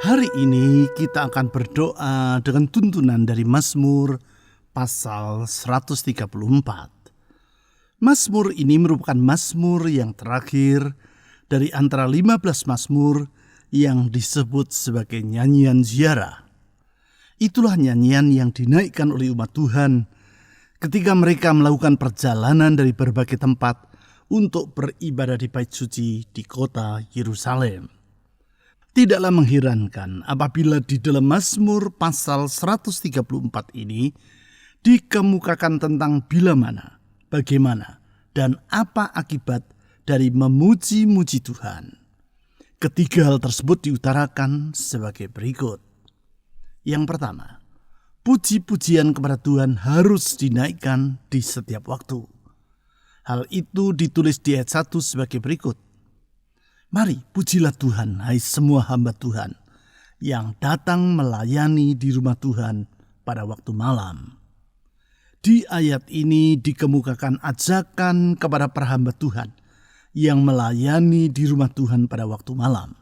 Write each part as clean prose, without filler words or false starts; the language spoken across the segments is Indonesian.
Hari ini kita akan berdoa dengan tuntunan dari Mazmur pasal 134. Mazmur ini merupakan mazmur yang terakhir dari antara 15 mazmur yang disebut sebagai nyanyian ziarah. Itulah nyanyian yang dinaikkan oleh umat Tuhan ketika mereka melakukan perjalanan dari berbagai tempat untuk beribadah di Bait Suci di kota Yerusalem. Tidaklah mengherankan apabila di dalam Mazmur pasal 134 ini dikemukakan tentang bila mana, bagaimana, dan apa akibat dari memuji-muji Tuhan. Ketiga hal tersebut diutarakan sebagai berikut. Yang pertama, puji-pujian kepada Tuhan harus dinaikkan di setiap waktu. Hal itu ditulis di ayat 1 sebagai berikut. Mari pujilah Tuhan, hai semua hamba Tuhan, yang datang melayani di rumah Tuhan pada waktu malam. Di ayat ini dikemukakan ajakan kepada para hamba Tuhan yang melayani di rumah Tuhan pada waktu malam.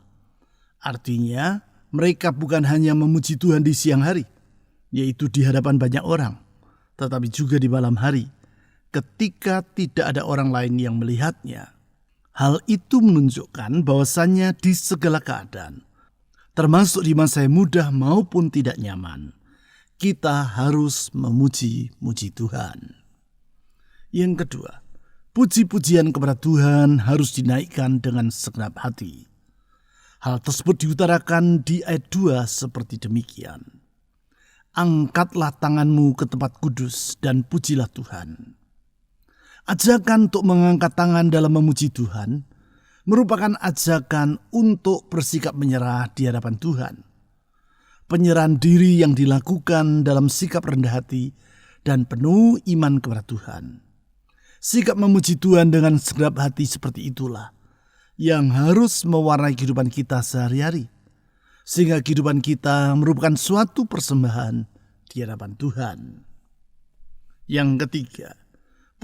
Artinya, mereka bukan hanya memuji Tuhan di siang hari, yaitu di hadapan banyak orang, tetapi juga di malam hari, ketika tidak ada orang lain yang melihatnya. Hal itu menunjukkan bahwasannya di segala keadaan, termasuk di masa yang mudah maupun tidak nyaman, kita harus memuji-muji Tuhan. Yang kedua, puji-pujian kepada Tuhan harus dinaikkan dengan segenap hati. Hal tersebut diutarakan di ayat 2 seperti demikian. Angkatlah tanganmu ke tempat kudus dan pujilah Tuhan. Ajakan untuk mengangkat tangan dalam memuji Tuhan merupakan ajakan untuk bersikap menyerah di hadapan Tuhan. Penyerahan diri yang dilakukan dalam sikap rendah hati dan penuh iman kepada Tuhan. Sikap memuji Tuhan dengan segenap hati seperti itulah yang harus mewarnai kehidupan kita sehari-hari, sehingga kehidupan kita merupakan suatu persembahan di hadapan Tuhan. Yang ketiga,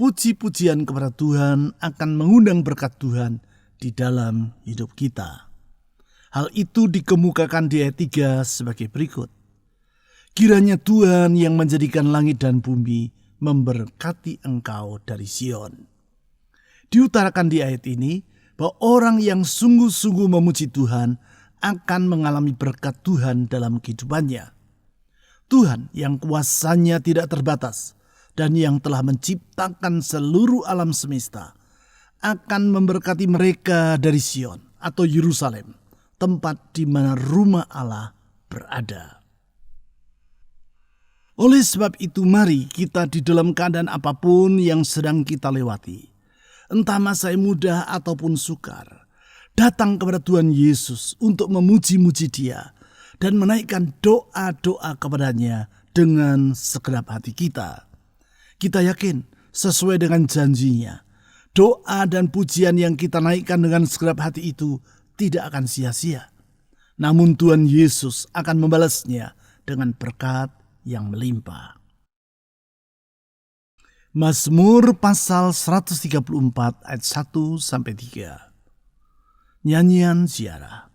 puji-pujian kepada Tuhan akan mengundang berkat Tuhan di dalam hidup kita. Hal itu dikemukakan di ayat 3 sebagai berikut. Kiranya Tuhan yang menjadikan langit dan bumi memberkati engkau dari Sion. Diutarakan di ayat ini bahwa orang yang sungguh-sungguh memuji Tuhan akan mengalami berkat Tuhan dalam kehidupannya. Tuhan yang kuasanya tidak terbatas dan yang telah menciptakan seluruh alam semesta akan memberkati mereka dari Sion atau Yerusalem, tempat di mana rumah Allah berada. Oleh sebab itu, mari kita di dalam keadaan apapun yang sedang kita lewati, entah masa yang mudah ataupun sukar, datang kepada Tuhan Yesus untuk memuji-muji Dia dan menaikkan doa-doa kepadanya dengan segenap hati kita. Kita yakin sesuai dengan janjinya, doa dan pujian yang kita naikkan dengan segenap hati itu tidak akan sia-sia. Namun Tuhan Yesus akan membalasnya dengan berkat yang melimpah. Mazmur pasal 134 ayat 1-3. Nyanyian ziarah.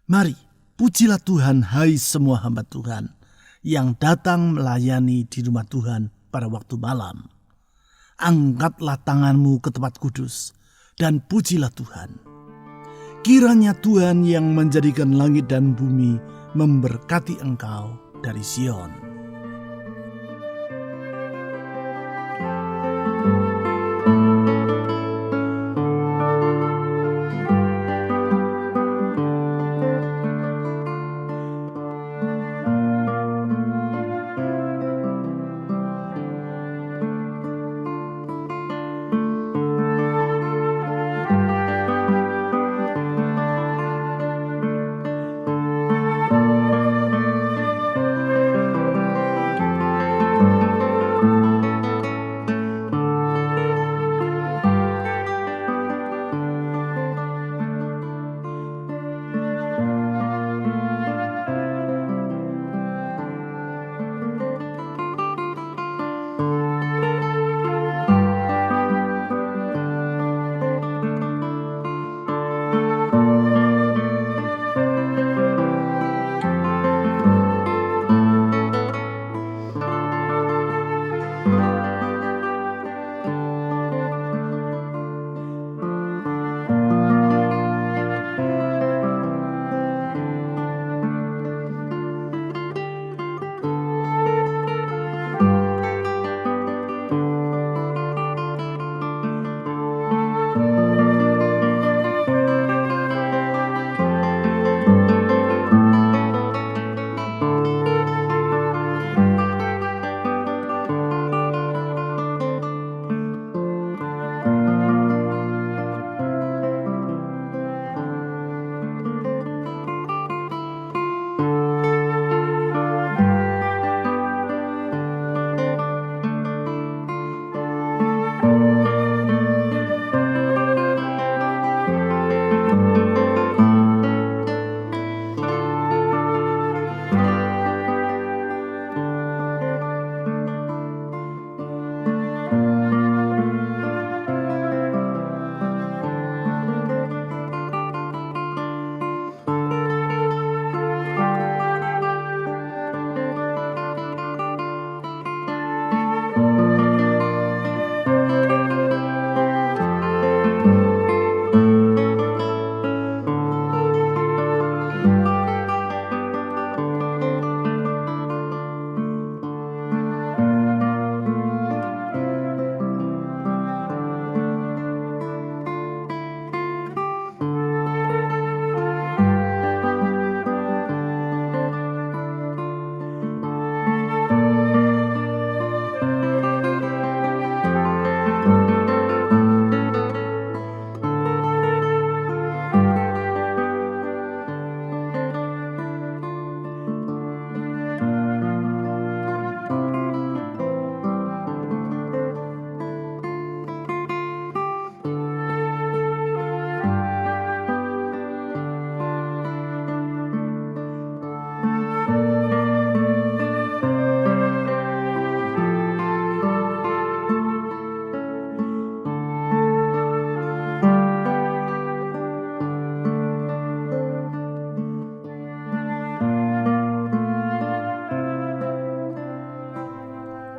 Mari pujilah Tuhan, hai semua hamba Tuhan yang datang melayani di rumah Tuhan pada waktu malam. Angkatlah tanganmu ke tempat kudus dan pujilah Tuhan. Kiranya Tuhan yang menjadikan langit dan bumi memberkati engkau dari Sion.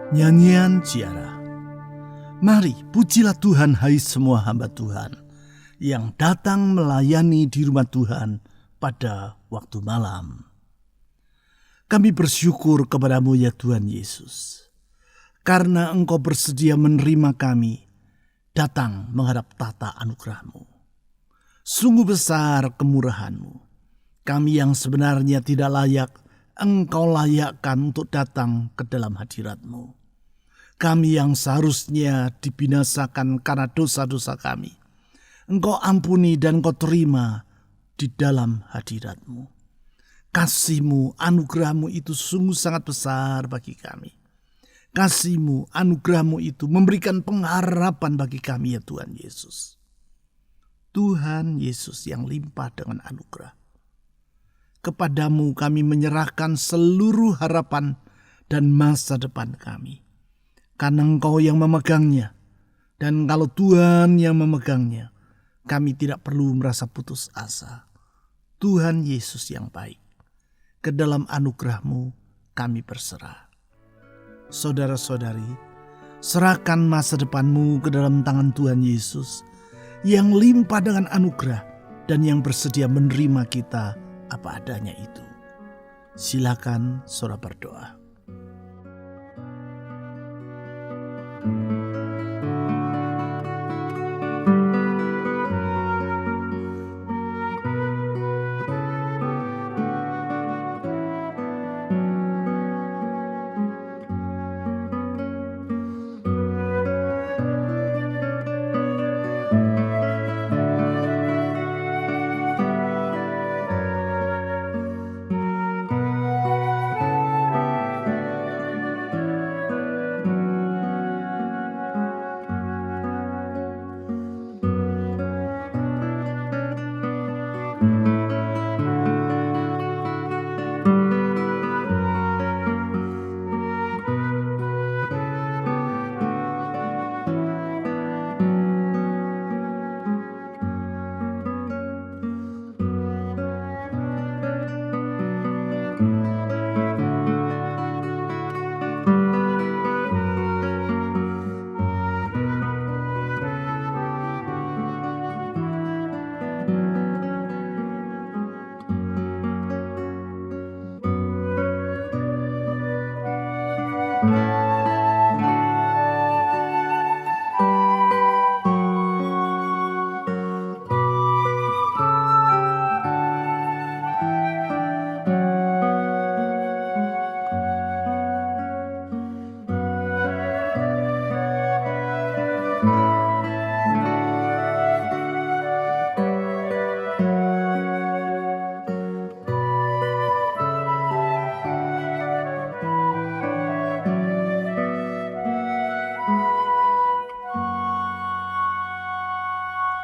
Nyanyian Ziarah. Mari pujilah Tuhan, hai semua hamba Tuhan yang datang melayani di rumah Tuhan pada waktu malam. Kami bersyukur kepadamu ya Tuhan Yesus, karena Engkau bersedia menerima kami datang menghadap tata anugerah-Mu. Sungguh besar kemurahan-Mu. Kami yang sebenarnya tidak layak, Engkau layakkan untuk datang ke dalam hadirat-Mu. Kami yang seharusnya dibinasakan karena dosa-dosa kami, Engkau ampuni dan Engkau terima di dalam hadirat-Mu. Kasih-Mu, anugerah-Mu itu sungguh sangat besar bagi kami. Kasih-Mu, anugerah-Mu itu memberikan pengharapan bagi kami ya Tuhan Yesus. Tuhan Yesus yang limpah dengan anugerah. Kepadamu kami menyerahkan seluruh harapan dan masa depan kami. Karena Engkau yang memegangnya. Dan kalau Tuhan yang memegangnya, kami tidak perlu merasa putus asa. Tuhan Yesus yang baik, ke dalam anugerah-Mu kami berserah. Saudara-saudari, serahkan masa depanmu ke dalam tangan Tuhan Yesus yang limpah dengan anugerah dan yang bersedia menerima kita apa adanya itu. Silakan saudara berdoa.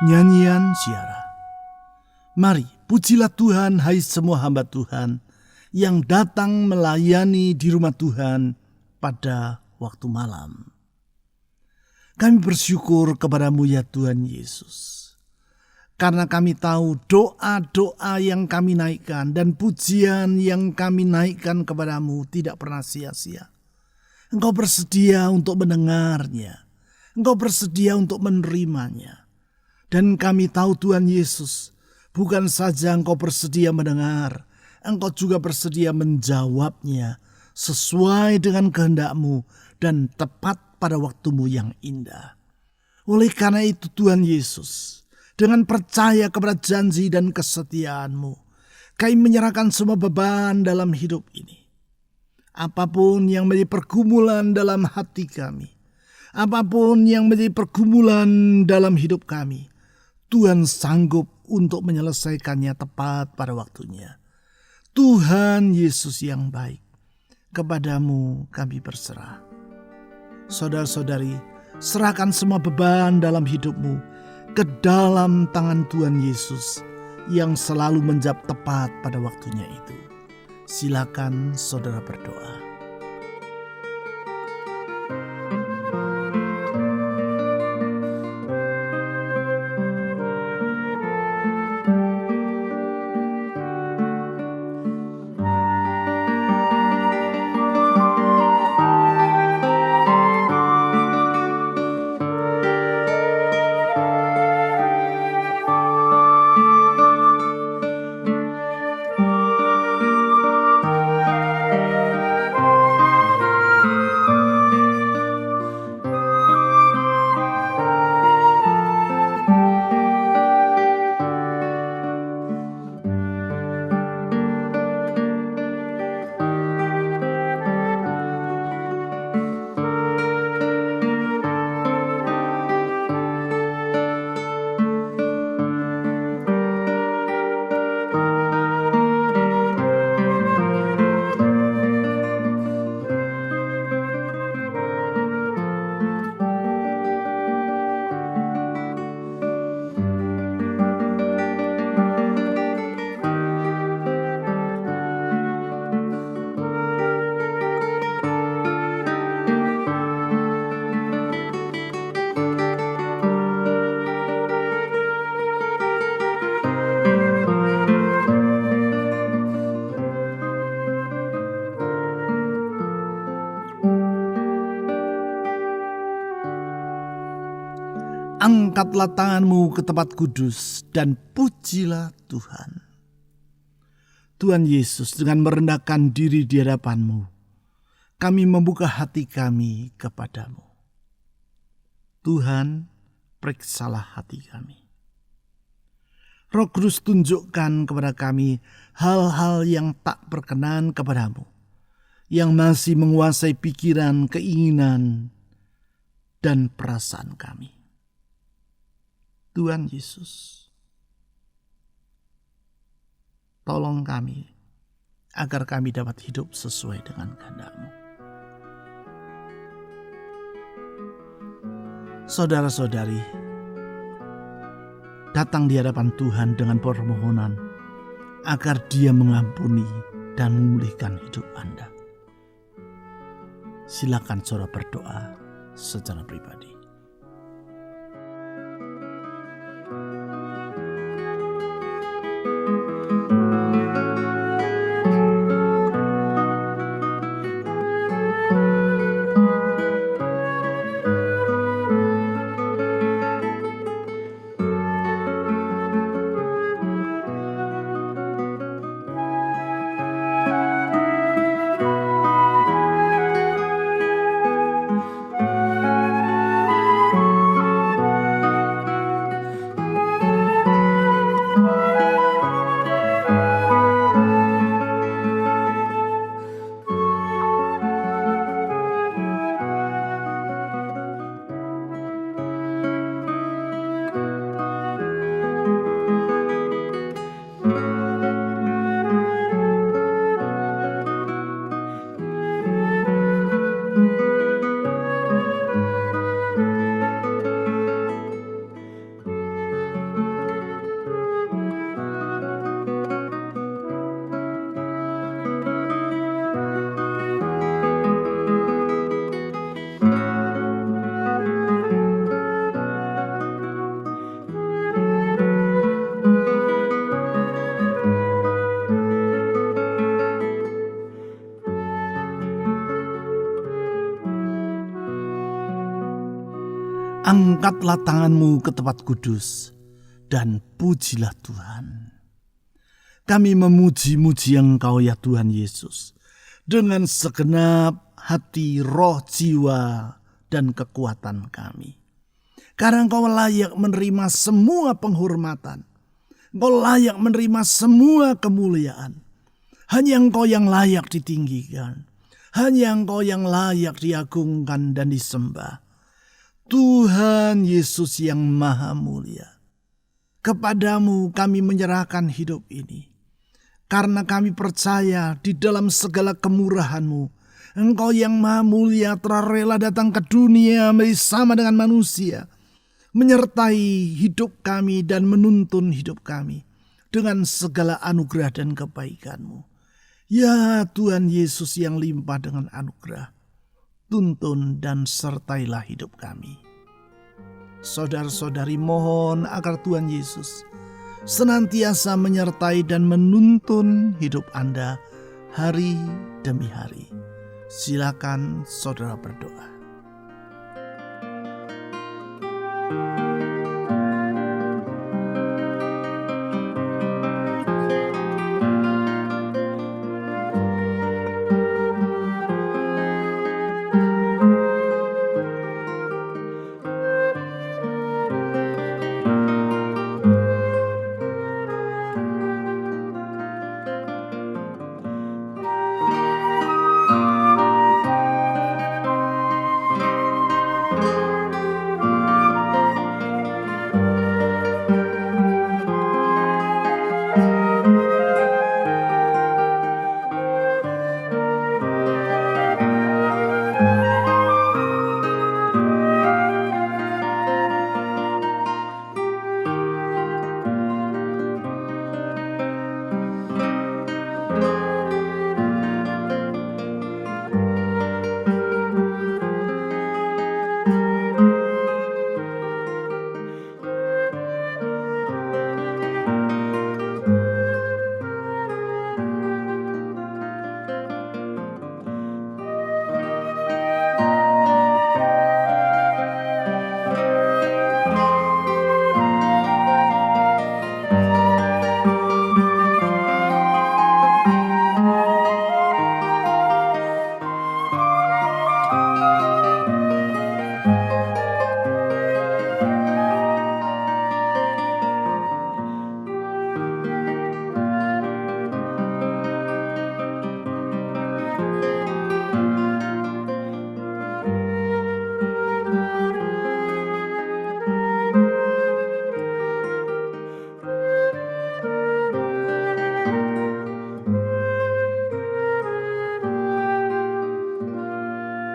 Nyanyian Ziarah. Mari pujilah Tuhan, hai semua hamba Tuhan yang datang melayani di rumah Tuhan pada waktu malam. Kami bersyukur kepadamu ya Tuhan Yesus, karena kami tahu doa-doa yang kami naikkan dan pujian yang kami naikkan kepadamu tidak pernah sia-sia. Engkau bersedia untuk mendengarnya, Engkau bersedia untuk menerimanya. Dan kami tahu Tuhan Yesus, bukan saja Engkau bersedia mendengar, Engkau juga bersedia menjawabnya sesuai dengan kehendak-Mu dan tepat pada waktu-Mu yang indah. Oleh karena itu Tuhan Yesus, dengan percaya kepada janji dan kesetiaan-Mu, kami menyerahkan semua beban dalam hidup ini. Apapun yang menjadi pergumulan dalam hati kami, apapun yang menjadi pergumulan dalam hidup kami, Tuhan sanggup untuk menyelesaikannya tepat pada waktunya. Tuhan Yesus yang baik, kepadamu kami berserah. Saudara-saudari, serahkan semua beban dalam hidupmu ke dalam tangan Tuhan Yesus yang selalu menjawab tepat pada waktunya itu. Silakan saudara berdoa. Angkatlah tanganmu ke tempat kudus dan pujilah Tuhan. Tuhan Yesus, dengan merendahkan diri di hadapan-Mu, kami membuka hati kami kepadamu. Tuhan, periksalah hati kami. Roh Kudus, tunjukkan kepada kami hal-hal yang tak berkenan kepadamu, yang masih menguasai pikiran, keinginan, dan perasaan kami. Tuhan Yesus, tolong kami agar kami dapat hidup sesuai dengan kehendak-Mu. Saudara-saudari, datang di hadapan Tuhan dengan permohonan agar Dia mengampuni dan memulihkan hidup Anda. Silakan saudara berdoa secara pribadi. Angkatlah tanganmu ke tempat kudus dan pujilah Tuhan. Kami memuji-muji Engkau ya Tuhan Yesus dengan segenap hati, roh, jiwa, dan kekuatan kami. Karena Engkau layak menerima semua penghormatan. Engkau layak menerima semua kemuliaan. Hanya Engkau yang layak ditinggikan. Hanya Engkau yang layak diagungkan dan disembah. Tuhan Yesus yang maha mulia. Kepadamu kami menyerahkan hidup ini. Karena kami percaya di dalam segala kemurahan-Mu, Engkau yang maha mulia telah rela datang ke dunia bersama dengan manusia, menyertai hidup kami dan menuntun hidup kami dengan segala anugerah dan kebaikan-Mu. Ya Tuhan Yesus yang limpah dengan anugerah, tuntun dan sertailah hidup kami. Saudara-saudari mohon agar Tuhan Yesus senantiasa menyertai dan menuntun hidup Anda hari demi hari. Silakan saudara berdoa.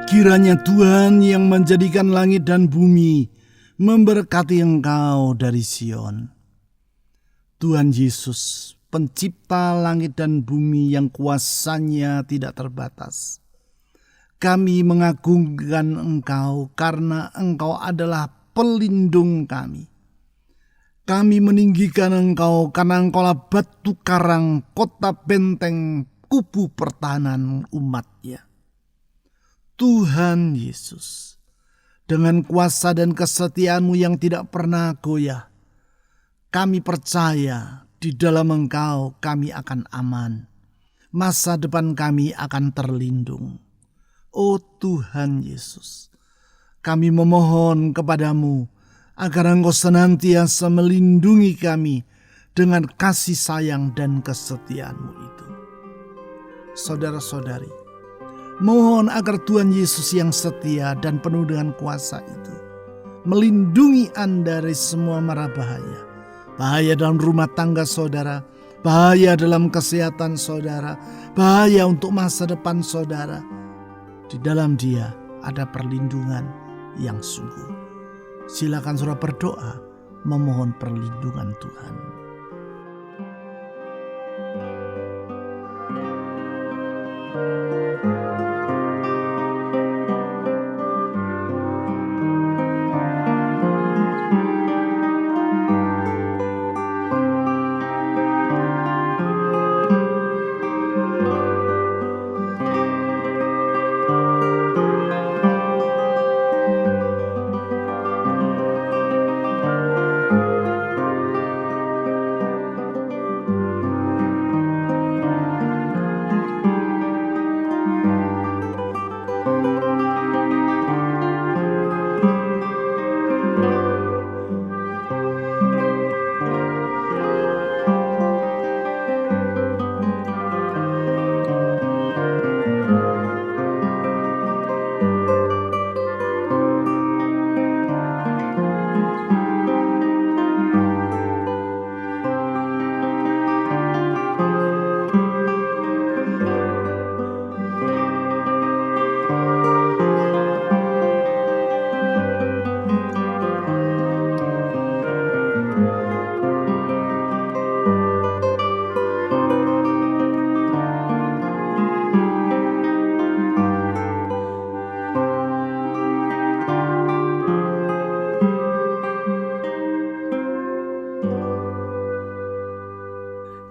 Kiranya Tuhan yang menjadikan langit dan bumi memberkati engkau dari Sion. Tuhan Yesus, pencipta langit dan bumi yang kuasanya tidak terbatas. Kami mengagungkan Engkau karena Engkau adalah pelindung kami. Kami meninggikan Engkau karena Engkaulah batu karang, kota benteng, kubu pertahanan umat-Nya. Tuhan Yesus, dengan kuasa dan kesetiaan-Mu yang tidak pernah goyah, kami percaya di dalam Engkau kami akan aman. Masa depan kami akan terlindung. Oh Tuhan Yesus, kami memohon kepadamu agar Engkau senantiasa melindungi kami dengan kasih sayang dan kesetiaan-Mu itu. Saudara-saudari, mohon agar Tuhan Yesus yang setia dan penuh dengan kuasa itu melindungi Anda dari semua mara bahaya. Bahaya dalam rumah tangga saudara, bahaya dalam kesehatan saudara, bahaya untuk masa depan saudara. Di dalam Dia ada perlindungan yang sungguh. Silakan saudara berdoa memohon perlindungan Tuhan.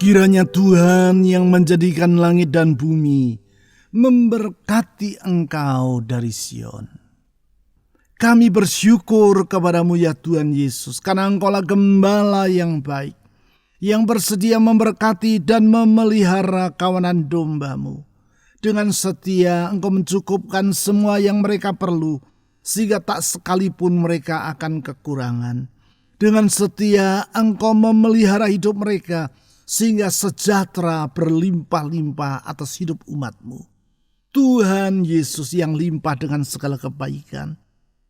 Kiranya Tuhan yang menjadikan langit dan bumi memberkati engkau dari Sion. Kami bersyukur kepadamu ya Tuhan Yesus, karena Engkaulah gembala yang baik, yang bersedia memberkati dan memelihara kawanan domba-Mu. Dengan setia Engkau mencukupkan semua yang mereka perlu, sehingga tak sekalipun mereka akan kekurangan. Dengan setia Engkau memelihara hidup mereka, sehingga sejahtera berlimpah-limpah atas hidup umat-Mu. Tuhan Yesus yang limpah dengan segala kebaikan,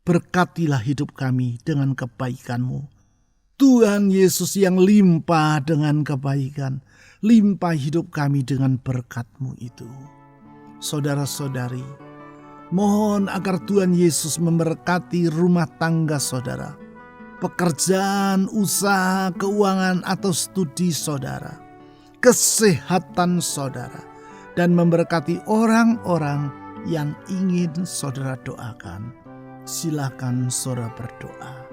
berkatilah hidup kami dengan kebaikan-Mu. Tuhan Yesus yang limpah dengan kebaikan, limpah hidup kami dengan berkat-Mu itu. Saudara-saudari, mohon agar Tuhan Yesus memberkati rumah tangga saudara, pekerjaan, usaha, keuangan atau studi saudara, kesehatan saudara, dan memberkati orang-orang yang ingin saudara doakan. Silakan saudara berdoa.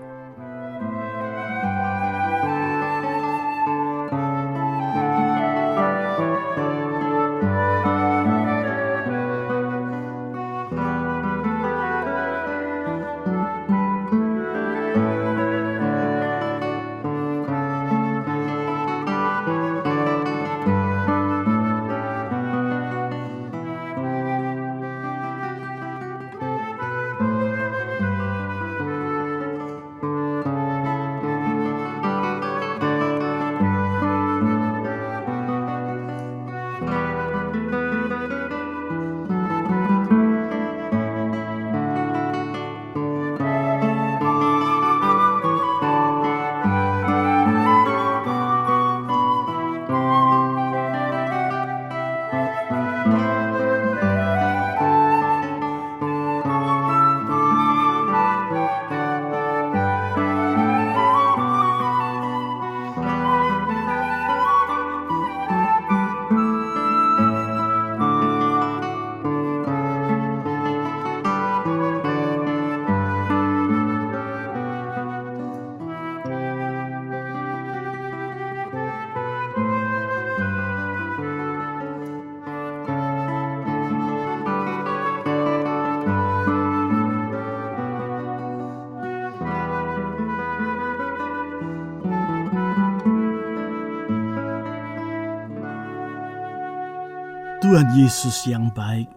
Tuhan Yesus yang baik,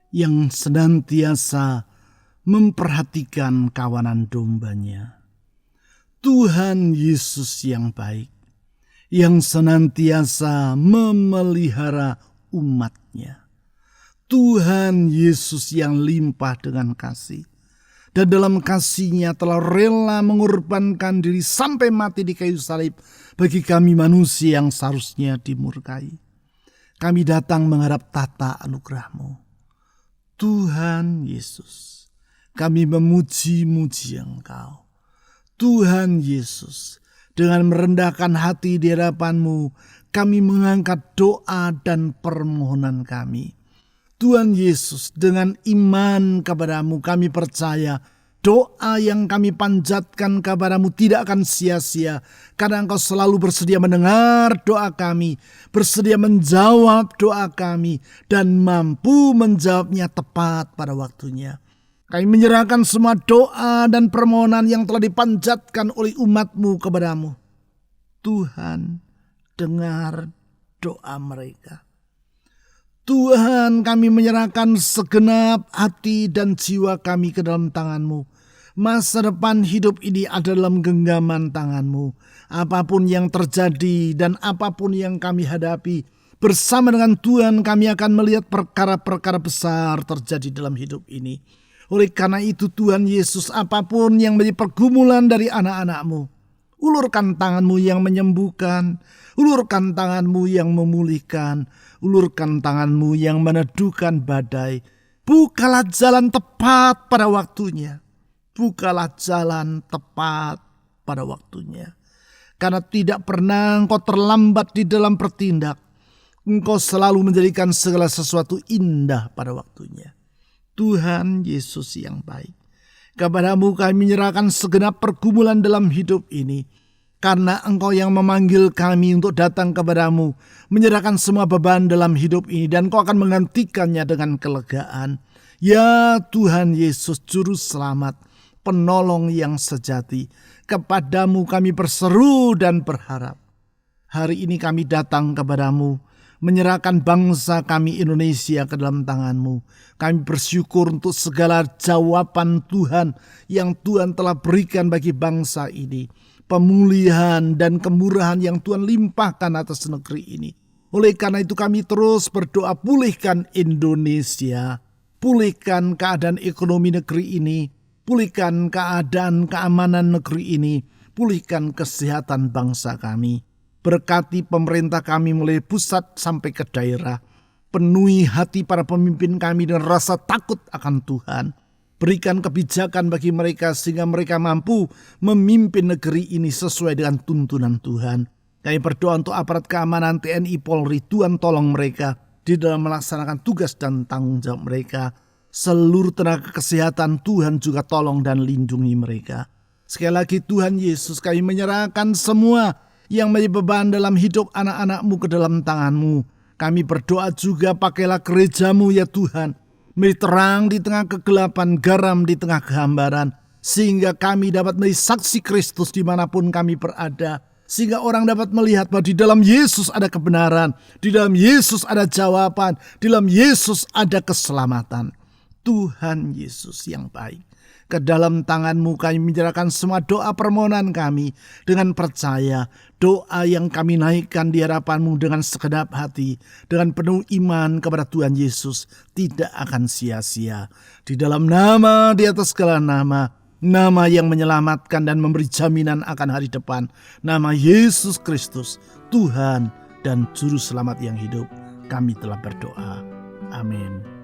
yang senantiasa memperhatikan kawanan domba-Nya. Tuhan Yesus yang baik, yang senantiasa memelihara umat-Nya. Tuhan Yesus yang limpah dengan kasih, dan dalam kasih-Nya telah rela mengorbankan diri sampai mati di kayu salib bagi kami manusia yang seharusnya dimurkai. Kami datang mengharap tata anugerah-Mu. Tuhan Yesus, kami memuji-muji Engkau. Tuhan Yesus, dengan merendahkan hati di hadapan-Mu, kami mengangkat doa dan permohonan kami. Tuhan Yesus, dengan iman kepada-Mu, kami percaya doa yang kami panjatkan kepada-Mu tidak akan sia-sia, karena Engkau selalu bersedia mendengar doa kami, bersedia menjawab doa kami, dan mampu menjawabnya tepat pada waktunya. Kami menyerahkan semua doa dan permohonan yang telah dipanjatkan oleh umat-Mu kepada-Mu. Tuhan, dengar doa mereka. Tuhan, kami menyerahkan segenap hati dan jiwa kami ke dalam tangan-Mu. Masa depan hidup ini ada dalam genggaman tangan-Mu. Apapun yang terjadi dan apapun yang kami hadapi, bersama dengan Tuhan kami akan melihat perkara-perkara besar terjadi dalam hidup ini. Oleh karena itu Tuhan Yesus, apapun yang menjadi pergumulan dari anak-anak-Mu, ulurkan tangan-Mu yang menyembuhkan, ulurkan tangan-Mu yang memulihkan, ulurkan tangan-Mu yang meneduhkan badai. Bukalah jalan tepat pada waktunya. Bukalah jalan tepat pada waktunya. Karena tidak pernah Engkau terlambat di dalam bertindak. Engkau selalu menjadikan segala sesuatu indah pada waktunya. Tuhan Yesus yang baik, kepada-Mu kami menyerahkan segenap pergumulan dalam hidup ini. karena Engkau yang memanggil kami untuk datang kepadamu, menyerahkan semua beban dalam hidup ini, dan Engkau akan menggantikannya dengan kelegaan. Ya Tuhan Yesus, Juru Selamat, Penolong yang sejati, kepadamu kami berseru dan berharap. Hari ini kami datang kepadamu, menyerahkan bangsa kami Indonesia ke dalam tangan-Mu. Kami bersyukur untuk segala jawaban Tuhan yang Tuhan telah berikan bagi bangsa ini. Pemulihan dan kemurahan yang Tuhan limpahkan atas negeri ini. Oleh karena itu kami terus berdoa, pulihkan Indonesia, pulihkan keadaan ekonomi negeri ini, pulihkan keadaan keamanan negeri ini, pulihkan kesehatan bangsa kami. Berkati pemerintah kami mulai pusat sampai ke daerah. Penuhi hati para pemimpin kami dengan rasa takut akan Tuhan. Berikan kebijakan bagi mereka sehingga mereka mampu memimpin negeri ini sesuai dengan tuntunan Tuhan. Kami berdoa untuk aparat keamanan TNI Polri, Tuhan tolong mereka di dalam melaksanakan tugas dan tanggung jawab mereka. Seluruh tenaga kesehatan Tuhan juga tolong dan lindungi mereka. Sekali lagi Tuhan Yesus, kami menyerahkan semua yang menjadi beban dalam hidup anak-anak-Mu ke dalam tangan-Mu. Kami berdoa juga, pakailah gereja-Mu ya Tuhan, menjadi terang di tengah kegelapan, garam di tengah kehambaran, sehingga kami dapat menjadi saksi Kristus dimanapun kami berada, sehingga orang dapat melihat bahwa di dalam Yesus ada kebenaran, di dalam Yesus ada jawaban, di dalam Yesus ada keselamatan. Tuhan Yesus yang baik, ke dalam tangan-Mu kami menyerahkan semua doa permohonan kami dengan percaya. Doa yang kami naikkan di hadapan-Mu dengan segenap hati, dengan penuh iman kepada Tuhan Yesus, tidak akan sia-sia. Di dalam nama, di atas segala nama, nama yang menyelamatkan dan memberi jaminan akan hari depan, nama Yesus Kristus, Tuhan dan Juru Selamat yang hidup, kami telah berdoa. Amin.